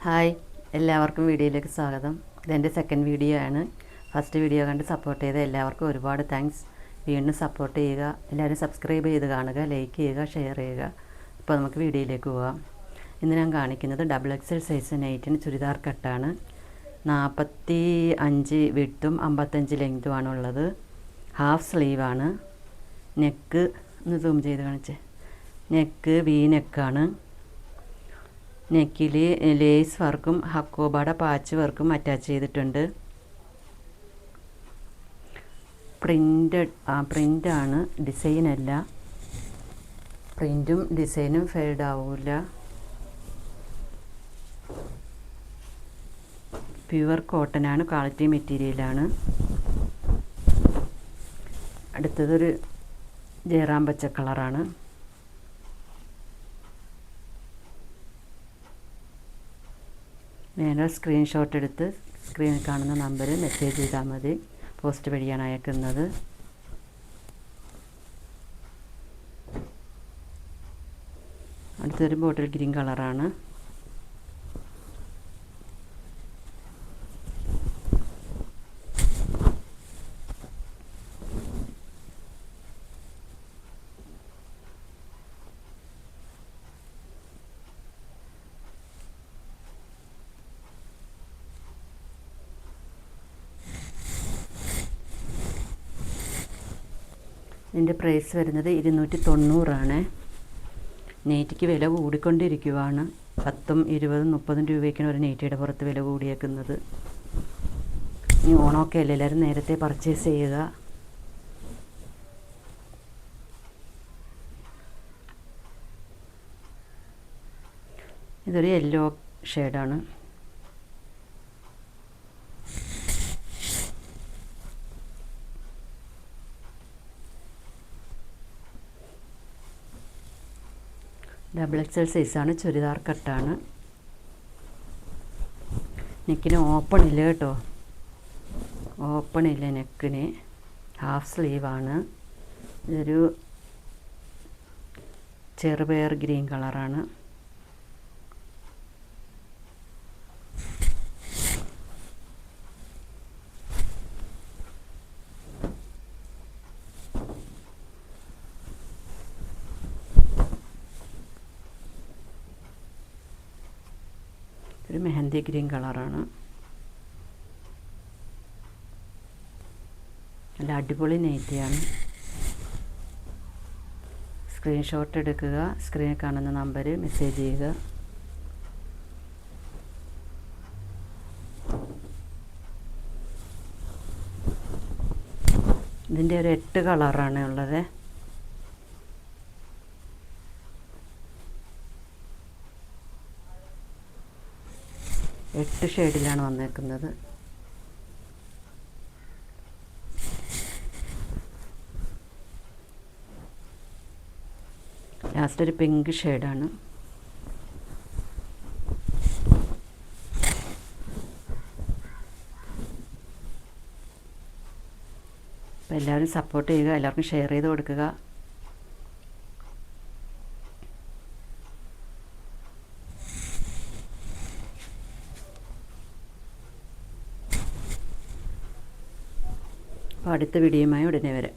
Hi, എല്ലാവർക്കും വീഡിയോയിലേക്ക് സ്വാഗതം. ഇതെൻ്റെ സെക്കൻഡ് വീഡിയോ ആണ്. ഫസ്റ്റ് വീഡിയോ കണ്ട് സപ്പോർട്ട് ചെയ്ത എല്ലാവർക്കും ഒരുപാട് താങ്ക്സ്. വീണ്ടും സപ്പോർട്ട് ചെയ്യുക. എല്ലാവരും സബ്സ്ക്രൈബ് ചെയ്ത് കാണുക, ലൈക്ക് ചെയ്യുക, ഷെയർ ചെയ്യുക. ഇപ്പോൾ നമുക്ക് വീഡിയോയിലേക്ക് പോകാം. ഇന്ന് ഞാൻ കാണിക്കുന്നത് XXL സൈസ് നൈറ്റിന് ചുരിദാർ കട്ടാണ്. 45 വിഡ്ത്തും 55 ലെങ്തുമാണ് ഉള്ളത്. ഹാഫ് സ്ലീവാണ്. നെക്ക് ഒന്ന് സൂം ചെയ്ത് കാണിച്ചേ. നെക്ക് വി നെക്കാണ്. നെക്കിൽ ലേസ് വർക്കും ഹക്കോബാടെ പാച്ച് വർക്കും അറ്റാച്ച് ചെയ്തിട്ടുണ്ട്. പ്രിൻ്റാണ്, ഡിസൈനല്ല. പ്രിൻറ്റും ഡിസൈനും ഫെയ്ഡ് ആവില്ല. പ്യുവർ കോട്ടനാണ്, ക്വാളിറ്റി മെറ്റീരിയലാണ്. അടുത്തതൊരു ജയറാം പച്ച കളറാണ്. നേരെ സ്ക്രീൻഷോട്ട് എടുത്ത് സ്ക്രീനിൽ കാണുന്ന നമ്പറിൽ മെസ്സേജ് ചെയ്താൽ മതി. പോസ്റ്റ് വഴിയാണ് അയക്കുന്നത്. അടുത്തൊരു ബോട്ടിൽ ഗ്രീൻ കളറാണ്. ഇതിൻ്റെ പ്രൈസ് വരുന്നത് 290 നെയ്റ്റിക്ക് വില കൂടിക്കൊണ്ടിരിക്കുവാണ്. 10, 20, 30 രൂപയ്ക്കാണ് ഒരു നെയ്റ്റിയുടെ പുറത്ത് വില കൂടിയേക്കുന്നത്. ഇനി ഓണമൊക്കെ അല്ലേ, എല്ലാവരും നേരത്തെ പർച്ചേസ് ചെയ്യുക. ഇതൊരു യെല്ലോ ഷെയ്ഡാണ്. XXL സൈസാണ്, ചുരിദാർ കട്ടാണ്. നെക്കിന് ഓപ്പൺ ഇല്ല കേട്ടോ, ഓപ്പൺ ഇല്ല നെക്കിന്. ഹാഫ് സ്ലീവാണ്. ഇതൊരു ചെറുപയർ ഗ്രീൻ കളറാണ്. ഒരു മെഹന്തി ഗ്രീൻ കളറാണ്. നല്ല അടിപൊളി നൈറ്റിയാണ്. സ്ക്രീൻഷോട്ട് എടുക്കുക, സ്ക്രീനിൽ കാണുന്ന നമ്പറിൽ മെസ്സേജ് ചെയ്യുക. ഇതിൻ്റെ ഒരു 8 കളറാണ് ഉള്ളത്. എട്ട് ഷെയ്ഡിലാണ് വന്നേക്കുന്നത്. ലാസ്റ്റ് ഒരു പിങ്ക് ഷെയ്ഡാണ്. അപ്പോൾ എല്ലാവരും സപ്പോർട്ട് ചെയ്യുക, എല്ലാവർക്കും ഷെയർ ചെയ്ത് കൊടുക്കുക. അപ്പോൾ അടുത്ത വീഡിയോയുമായി ഉടനെ വരാം.